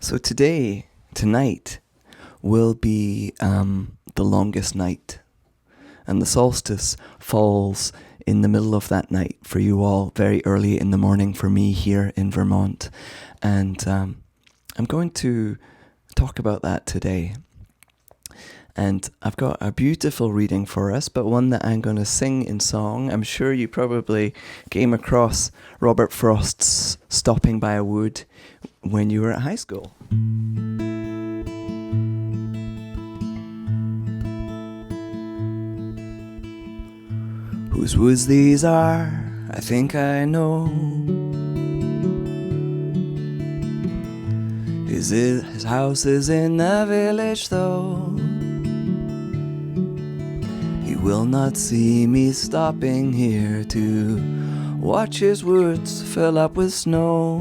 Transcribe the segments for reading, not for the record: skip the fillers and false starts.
So tonight, will be the longest night, and the solstice falls in the middle of that night for you all, very early in the morning for me here in Vermont. And I'm going to talk about that today. And I've got a beautiful reading for us, but one that I'm going to sing in song. I'm sure you probably came across Robert Frost's Stopping by a Wood when you were at high school. Whose woods these are, I think I know. His house is in the village though. He will not see me stopping here to watch his woods fill up with snow.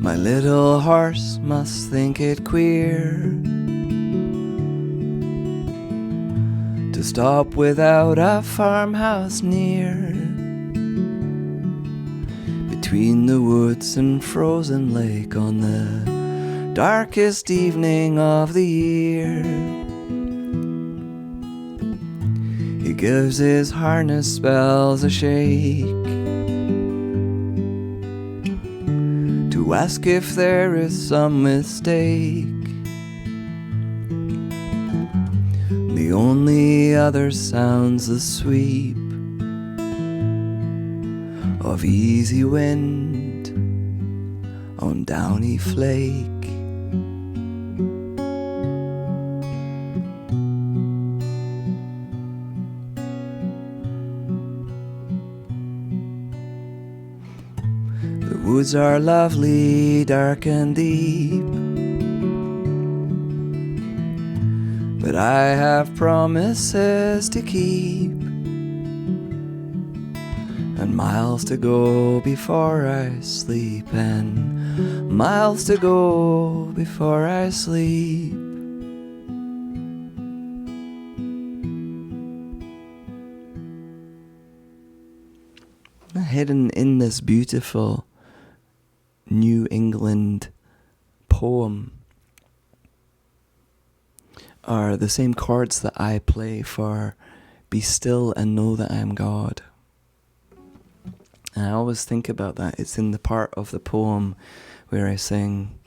My little horse must think it queer to stop without a farmhouse near, between the woods and frozen lake on the darkest evening of the year. He gives his harness bells a shake to ask if there is some mistake. The only other sound's the sweep of easy wind on downy flake. The woods are lovely, dark and deep, but I have promises to keep, and miles to go before I sleep, and miles to go before I sleep. Hidden in this beautiful New England poem are the same chords that I play for Be Still and Know That I Am God. And I always think about that. It's in the part of the poem where I sing,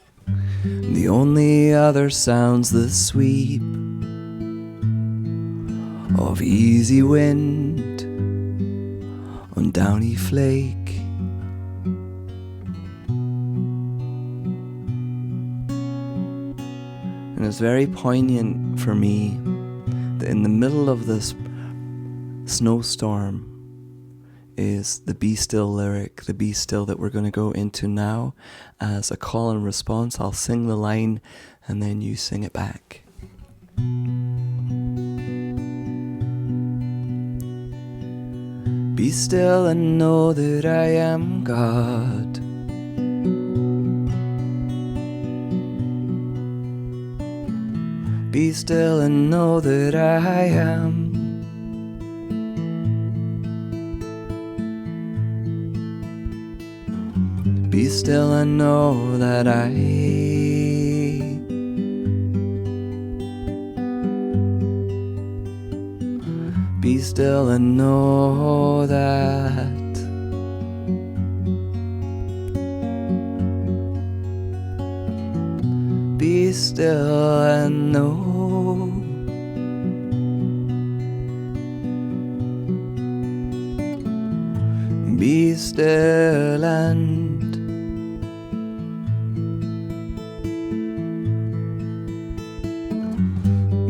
the only other sound's the sweep of easy wind on downy flake. And it's very poignant for me that in the middle of this snowstorm is the Be Still lyric, the Be Still that we're going to go into now as a call and response. I'll sing the line and then you sing it back. Be still and know that I am God. Be still and know that I am. Be still and know that I. Be still and know that. Be still and know. Be still and.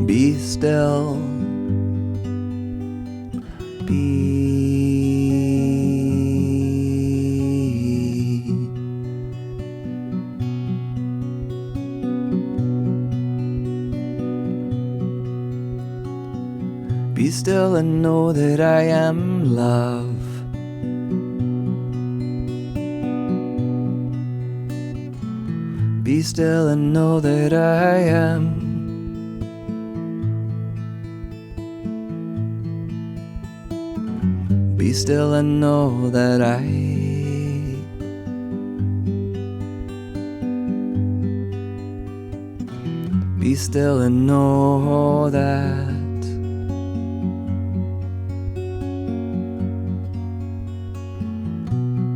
Be still. Be still and know that I am love. Be still and know that I am. Be still and know that I. Be still and know that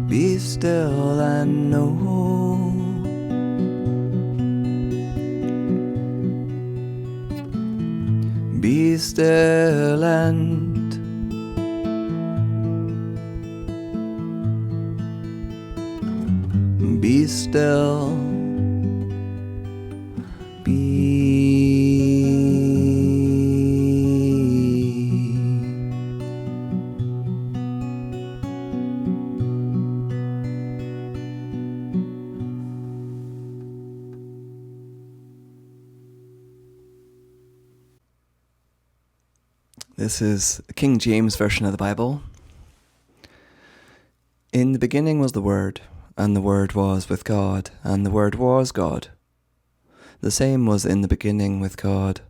be still and know be still and be still. This is the King James Version of the Bible. In the beginning was the Word, and the Word was with God, and the Word was God. The same was in the beginning with God.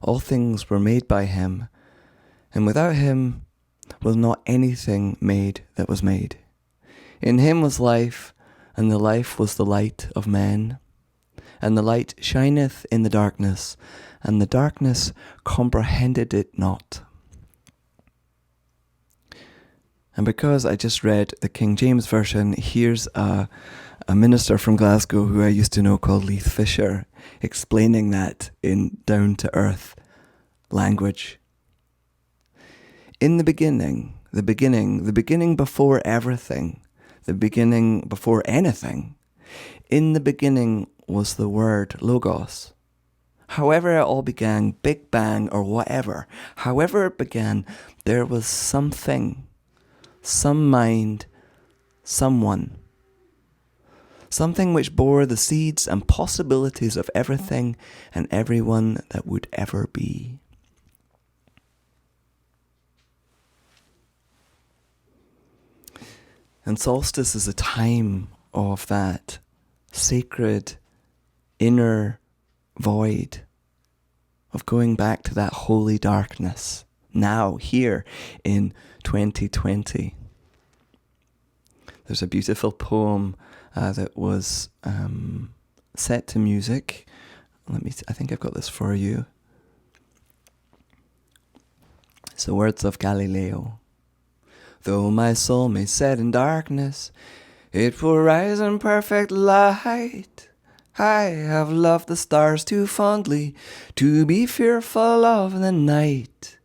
All things were made by him, and without him was not anything made that was made. In him was life, and the life was the light of men. And the light shineth in the darkness, and the darkness comprehended it not. And because I just read the King James Version, here's a minister from Glasgow who I used to know called Leith Fisher, explaining that in down-to-earth language. In the beginning before everything, the beginning before anything, in the beginning was the word Logos. However it all began, Big Bang or whatever, however it began, there was something, some mind, someone. Something which bore the seeds and possibilities of everything and everyone that would ever be. And solstice is a time of that sacred inner void, of going back to that holy darkness, now, here in 2020. There's a beautiful poem that was set to music. I think I've got this for you. It's the words of Galileo. Though my soul may set in darkness, it will rise in perfect light. I have loved the stars too fondly to be fearful of the night.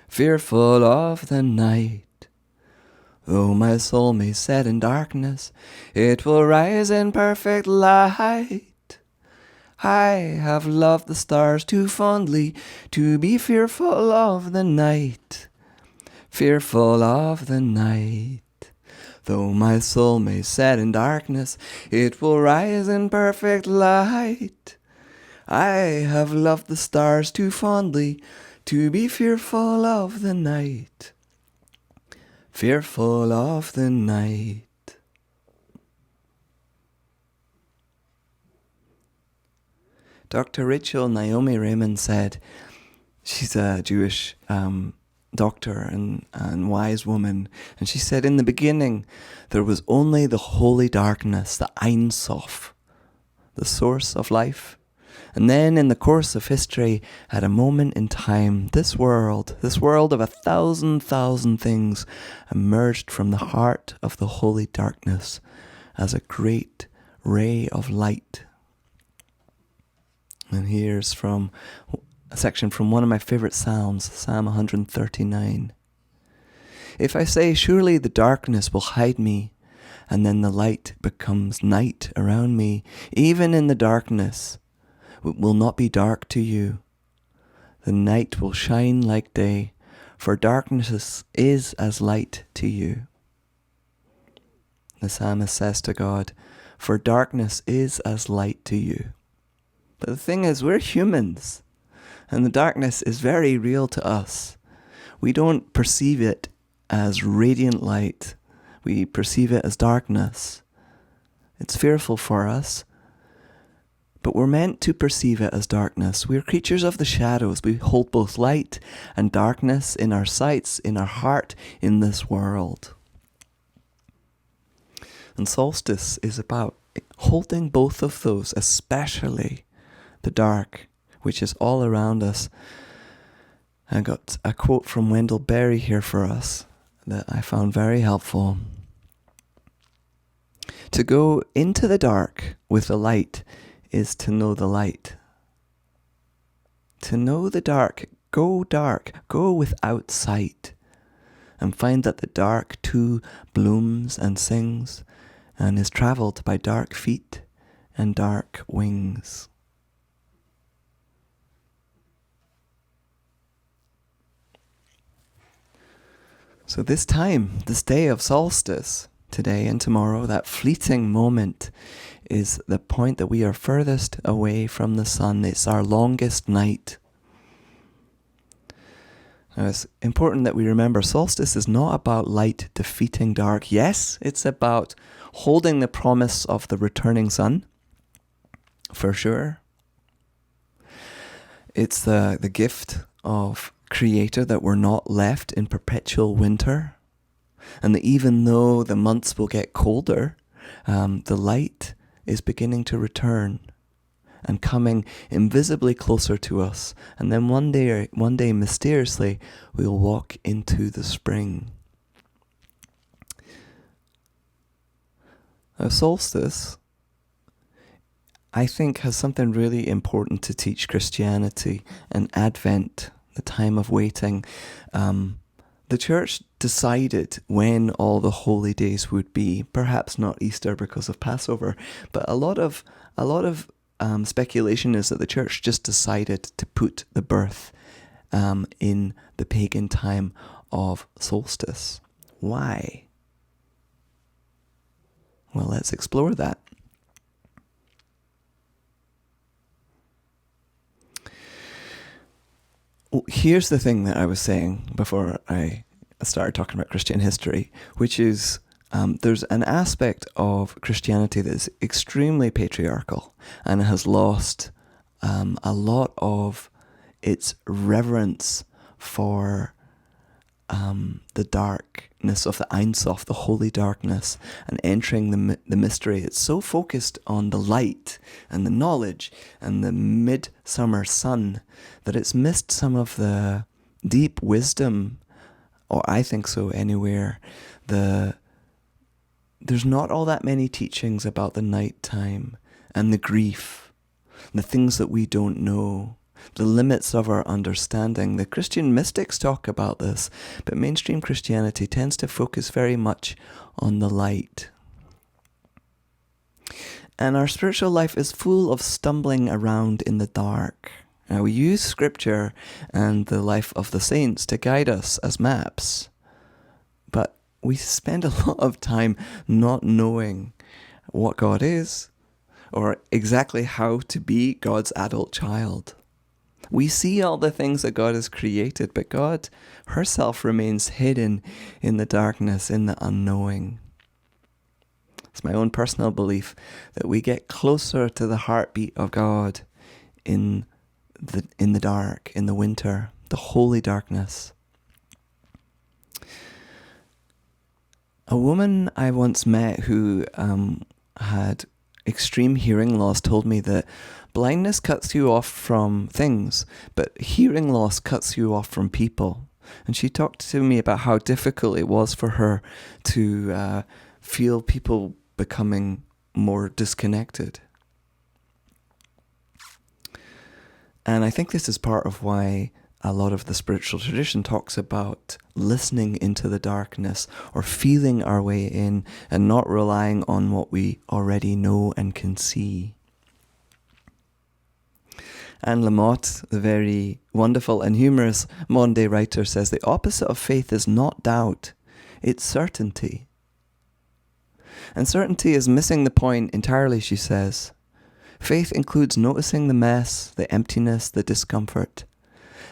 Fearful of the night. Though my soul may set in darkness, it will rise in perfect light. I have loved the stars too fondly to be fearful of the night. Fearful of the night. Though my soul may set in darkness, it will rise in perfect light. I have loved the stars too fondly to be fearful of the night. Fearful of the night. Dr. Rachel Naomi Raymond said, she's a Jewish doctor and wise woman, and she said, in the beginning there was only the holy darkness, the Ein Sof, the source of life. And then in the course of history, at a moment in time, this world of 1,000 things emerged from the heart of the holy darkness as a great ray of light. And here's from a section from one of my favorite Psalms, Psalm 139. If I say, surely the darkness will hide me, and then the light becomes night around me, even in the darkness, it will not be dark to you. The night will shine like day, for darkness is as light to you. The psalmist says to God, for darkness is as light to you. But the thing is, we're humans, and the darkness is very real to us. We don't perceive it as radiant light. We perceive it as darkness. It's fearful for us, but we're meant to perceive it as darkness. We're creatures of the shadows. We hold both light and darkness in our sights, in our heart, in this world. And solstice is about holding both of those, especially the dark, which is all around us. I got a quote from Wendell Berry here for us that I found very helpful. To go into the dark with the light is to know the light. To know the dark, go without sight, and find that the dark too blooms and sings, and is travelled by dark feet and dark wings. So this time, this day of solstice, today and tomorrow, that fleeting moment is the point that we are furthest away from the sun. It's our longest night. Now, it's important that we remember solstice is not about light defeating dark. Yes, it's about holding the promise of the returning sun, for sure. It's the gift of Creator that we're not left in perpetual winter, and that even though the months will get colder, the light is beginning to return and coming invisibly closer to us. And then one day mysteriously, we'll walk into the spring. A solstice, I think, has something really important to teach Christianity and Advent, the time of waiting. The church decided when all the holy days would be. Perhaps not Easter because of Passover, but a lot of speculation is that the church just decided to put the birth in the pagan time of solstice. Why? Well, let's explore that. Here's the thing that I was saying before I started talking about Christian history, which is there's an aspect of Christianity that is extremely patriarchal and has lost a lot of its reverence for the darkness of the Ein Sof, the holy darkness, and entering the mystery. It's so focused on the light and the knowledge and the midsummer sun that it's missed some of the deep wisdom, or I think so anywhere. There's not all that many teachings about the nighttime and the grief, the things that we don't know, the limits of our understanding. The Christian mystics talk about this, but mainstream Christianity tends to focus very much on the light. And our spiritual life is full of stumbling around in the dark. Now, we use scripture and the life of the saints to guide us as maps, but we spend a lot of time not knowing what God is or exactly how to be God's adult child. We see all the things that God has created, but God herself remains hidden in the darkness, in the unknowing. It's my own personal belief that we get closer to the heartbeat of God in the dark, in the winter, the holy darkness. A woman I once met who had extreme hearing loss told me that blindness cuts you off from things, but hearing loss cuts you off from people. And she talked to me about how difficult it was for her to feel people becoming more disconnected. And I think this is part of why a lot of the spiritual tradition talks about listening into the darkness or feeling our way in and not relying on what we already know and can see. Anne Lamott, the very wonderful and humorous modern-day writer, says the opposite of faith is not doubt, it's certainty. And certainty is missing the point entirely, she says. Faith includes noticing the mess, the emptiness, the discomfort,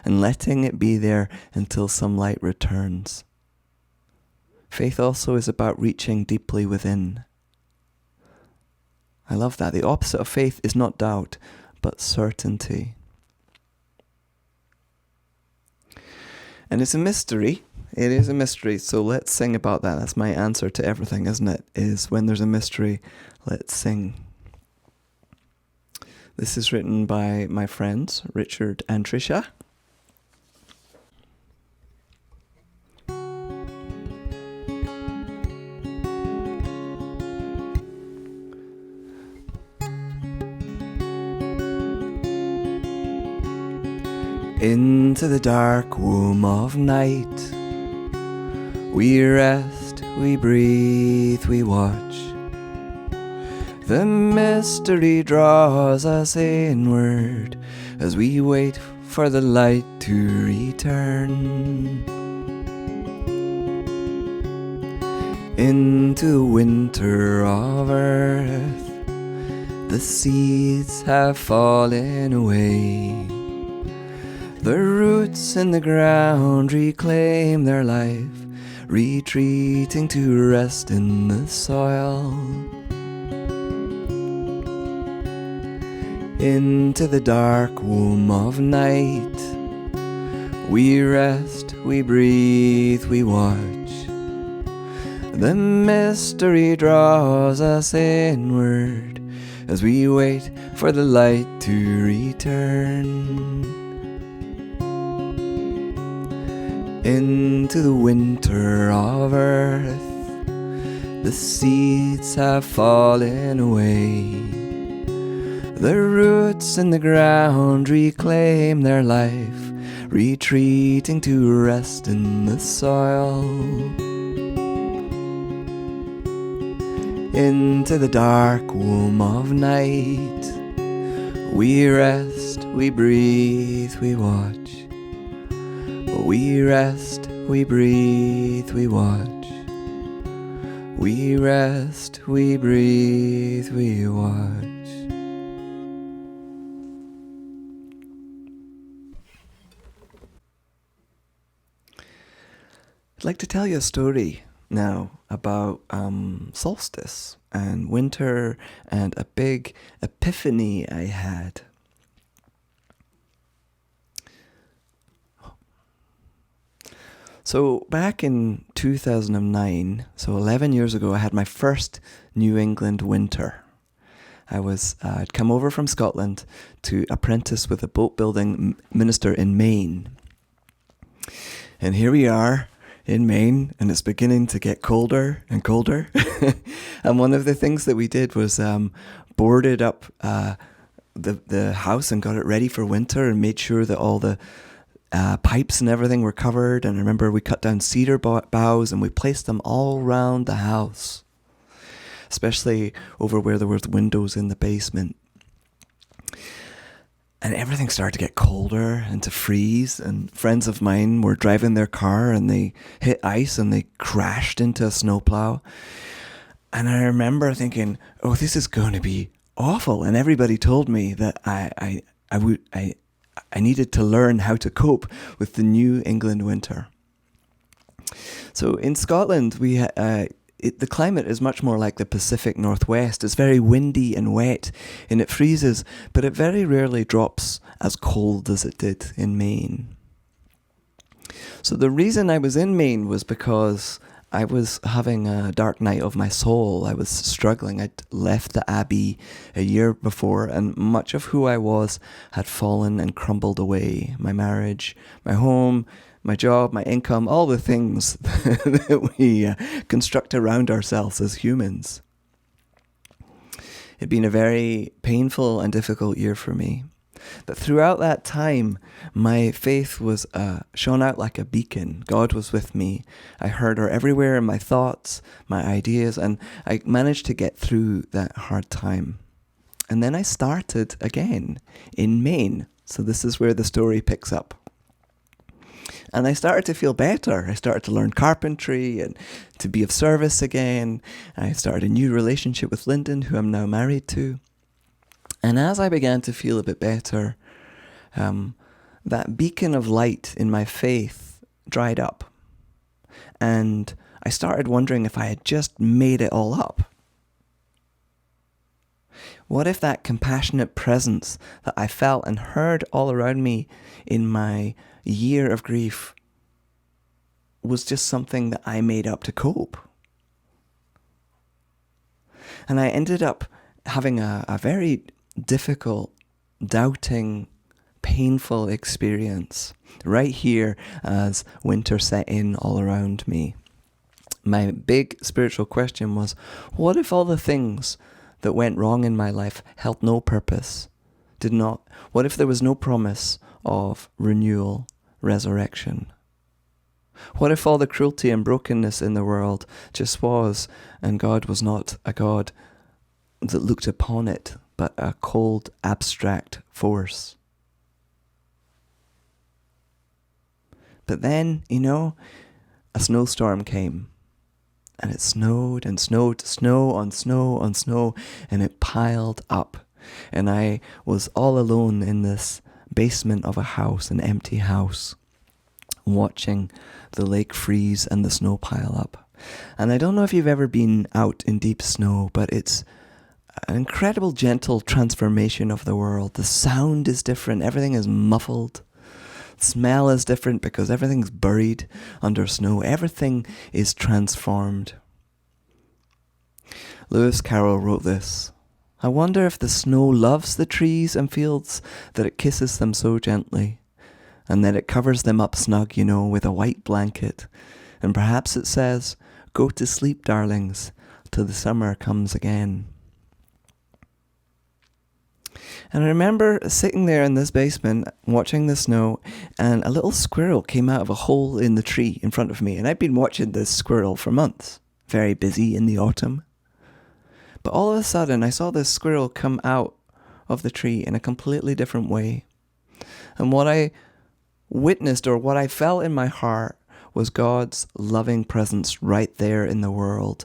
and letting it be there until some light returns. Faith also is about reaching deeply within. I love that. The opposite of faith is not doubt, but certainty. And it's a mystery. It is a mystery, so let's sing about that. That's my answer to everything, isn't it? Is when there's a mystery, let's sing. This is written by my friends, Richard and Trisha. Into the dark womb of night, we rest, we breathe, we watch. The mystery draws us inward as we wait for the light to return. Into the winter of earth, the seeds have fallen away. The roots in the ground reclaim their life, retreating to rest in the soil. Into the dark womb of night, we rest, we breathe, we watch. The mystery draws us inward as we wait for the light to return. Into the winter of earth, the seeds have fallen away. The roots in the ground reclaim their life, retreating to rest in the soil. Into the dark womb of night, we rest, we breathe, we watch. We rest, we breathe, we watch. We rest, we breathe, we watch. I'd like to tell you a story now about solstice and winter and a big epiphany I had. So back in 2009, so 11 years ago, I had my first New England winter. I'd come over from Scotland to apprentice with a boat building minister in Maine. And here we are in Maine, and it's beginning to get colder and colder. And one of the things that we did was boarded up the house and got it ready for winter and made sure that all the pipes and everything were covered. And I remember we cut down cedar boughs and we placed them all around the house, especially over where there were windows in the basement. And everything started to get colder and to freeze. And friends of mine were driving their car and they hit ice and they crashed into a snowplow. And I remember thinking, oh, this is going to be awful. And everybody told me that I needed to learn how to cope with the New England winter. So in Scotland, the climate is much more like the Pacific Northwest. It's very windy and wet, and it freezes, but it very rarely drops as cold as it did in Maine. So the reason I was in Maine was because I was having a dark night of my soul. I was struggling. I'd left the Abbey a year before, and much of who I was had fallen and crumbled away. My marriage, my home, my job, my income, all the things that we construct around ourselves as humans. It'd been a very painful and difficult year for me. But throughout that time, my faith was shone out like a beacon. God was with me. I heard her everywhere in my thoughts, my ideas, and I managed to get through that hard time. And then I started again in Maine. So this is where the story picks up. And I started to feel better. I started to learn carpentry and to be of service again. I started a new relationship with Lyndon, who I'm now married to. And as I began to feel a bit better, that beacon of light in my faith dried up. And I started wondering if I had just made it all up. What if that compassionate presence that I felt and heard all around me in my year of grief was just something that I made up to cope? And I ended up having a very difficult doubting, painful experience right here as winter set in all around me. My big spiritual question was, what if all the things that went wrong in my life held no purpose, what if there was no promise of renewal, resurrection? What if all the cruelty and brokenness in the world just was, and God was not a God that looked upon it, but a cold, abstract force? But then, a snowstorm came. And it snowed and snowed, snow on snow on snow, and it piled up. And I was all alone in this basement of a house, an empty house, watching the lake freeze and the snow pile up. And I don't know if you've ever been out in deep snow, but it's an incredible gentle transformation of the world. The sound is different, everything is muffled. Smell is different because everything's buried under snow. Everything is transformed. Lewis Carroll wrote this: I wonder if the snow loves the trees and fields that it kisses them so gently, and that it covers them up snug, with a white blanket. And perhaps it says, go to sleep, darlings, till the summer comes again. And I remember sitting there in this basement, watching the snow, and a little squirrel came out of a hole in the tree in front of me. And I'd been watching this squirrel for months, very busy in the autumn. But all of a sudden, I saw this squirrel come out of the tree in a completely different way. And what I witnessed, or what I felt in my heart, was God's loving presence right there in the world.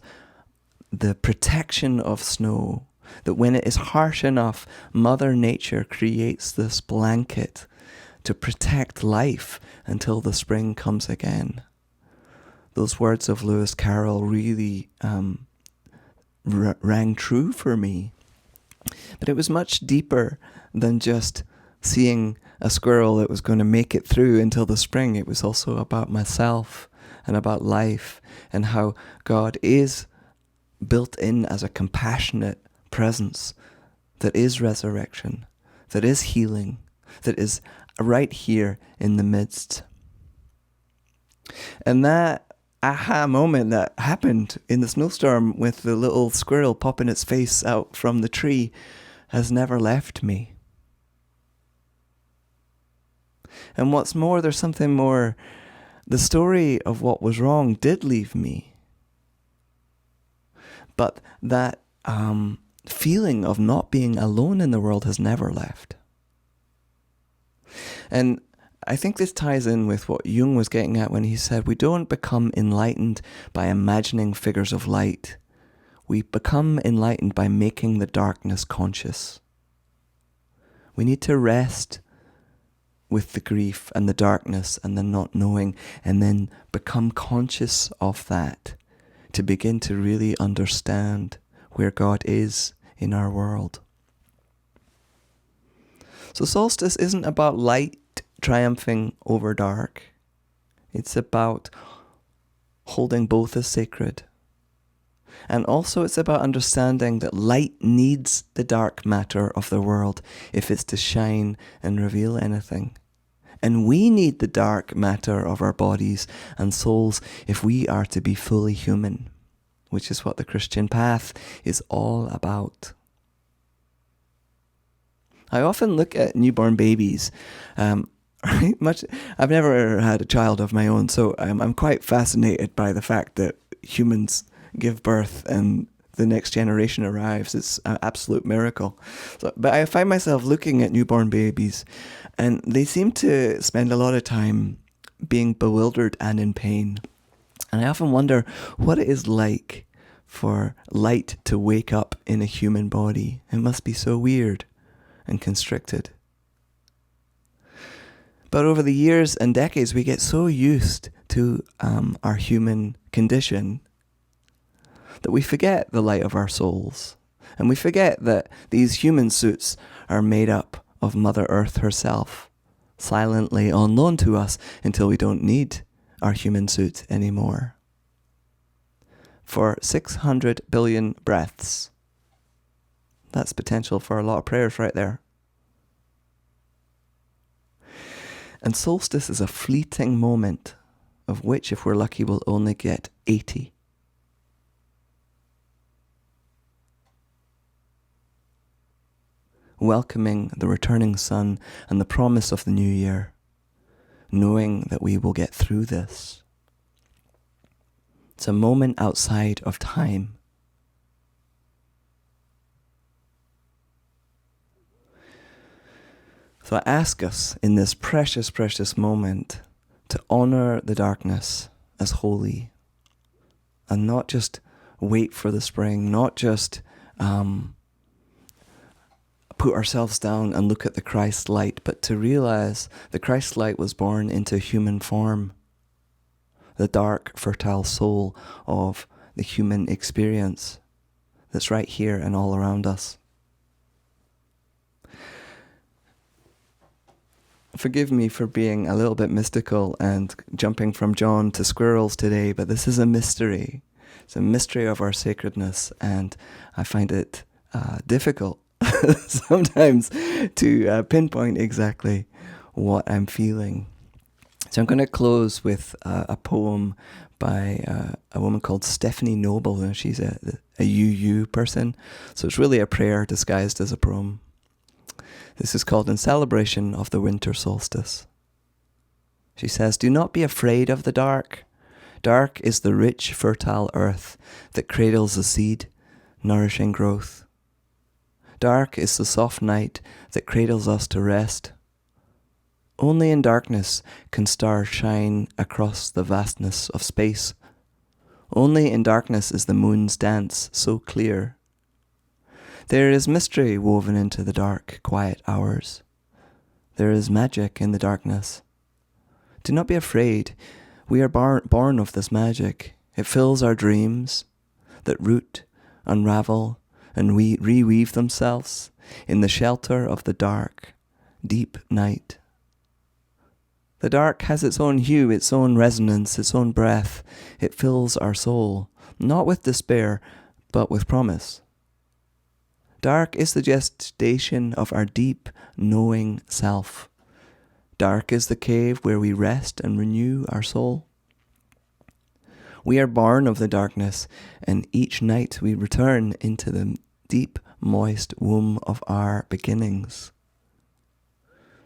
The protection of snow. That when it is harsh enough, Mother Nature creates this blanket to protect life until the spring comes again. Those words of Lewis Carroll really rang true for me. But it was much deeper than just seeing a squirrel that was going to make it through until the spring. It was also about myself and about life, and how God is built in as a compassionate presence that is resurrection, that is healing, that is right here in the midst. And that aha moment that happened in the snowstorm with the little squirrel popping its face out from the tree has never left me. And what's more, there's something more. The story of what was wrong did leave me. But that feeling of not being alone in the world has never left. And I think this ties in with what Jung was getting at when he said, we don't become enlightened by imagining figures of light. We become enlightened by making the darkness conscious. We need to rest with the grief and the darkness and the not knowing, and then become conscious of that to begin to really understand where God is in our world. So Solstice isn't about light triumphing over dark. It's about holding both as sacred. And also it's about understanding that light needs the dark matter of the world if it's to shine and reveal anything. And we need the dark matter of our bodies and souls if we are to be fully human, which is what the Christian path is all about. I often look at newborn babies. I've never had a child of my own, so I'm quite fascinated by the fact that humans give birth and the next generation arrives. It's an absolute miracle. But I find myself looking at newborn babies, and they seem to spend a lot of time being bewildered and in pain. And I often wonder what it is like for light to wake up in a human body. It must be so weird and constricted. But over the years and decades, we get so used to our human condition that we forget the light of our souls. And we forget that these human suits are made up of Mother Earth herself, silently on loan to us until we don't need our human suit anymore. For 600 billion breaths. That's potential for a lot of prayers right there. And solstice is a fleeting moment of which, if we're lucky, we'll only get 80. Welcoming the returning sun and the promise of the new year, knowing that we will get through this. It's a moment outside of time. So I ask us in this precious, precious moment to honor the darkness as holy and not just wait for the spring, not just put ourselves down and look at the Christ light, but to realize the Christ light was born into human form, the dark, fertile soul of the human experience that's right here and all around us. Forgive me for being a little bit mystical and jumping from John to squirrels today, but this is a mystery. It's a mystery of our sacredness, and I find it difficult sometimes to pinpoint exactly what I'm feeling. So I'm going to close with a poem by a woman called Stephanie Noble, and she's a UU person. So it's really a prayer disguised as a poem. This is called In Celebration of the Winter Solstice. She says, "Do not be afraid of the dark. Dark is the rich, fertile earth that cradles the seed, nourishing growth. Dark is the soft night that cradles us to rest. Only in darkness can stars shine across the vastness of space. Only in darkness is the moon's dance so clear. There is mystery woven into the dark, quiet hours. There is magic in the darkness. Do not be afraid. We are born of this magic. It fills our dreams that root, unravel, and reweave themselves in the shelter of the dark, deep night. The dark has its own hue, its own resonance, its own breath. It fills our soul, not with despair, but with promise. Dark is the gestation of our deep, knowing self. Dark is the cave where we rest and renew our soul. We are born of the darkness, and each night we return into the deep, moist womb of our beginnings.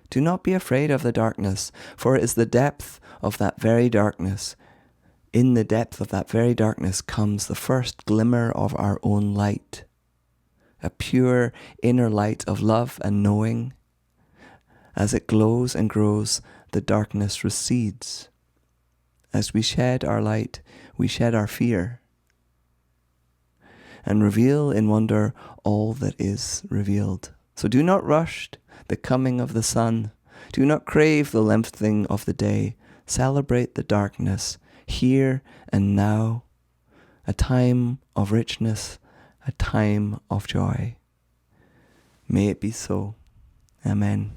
Do not be afraid of the darkness, for it is the depth of that very darkness. In the depth of that very darkness comes the first glimmer of our own light, a pure inner light of love and knowing. As it glows and grows, the darkness recedes. As we shed our light, we shed our fear, and reveal in wonder all that is revealed. So do not rush the coming of the sun. Do not crave the lengthening of the day. Celebrate the darkness, here and now, a time of richness, a time of joy. May it be so. Amen.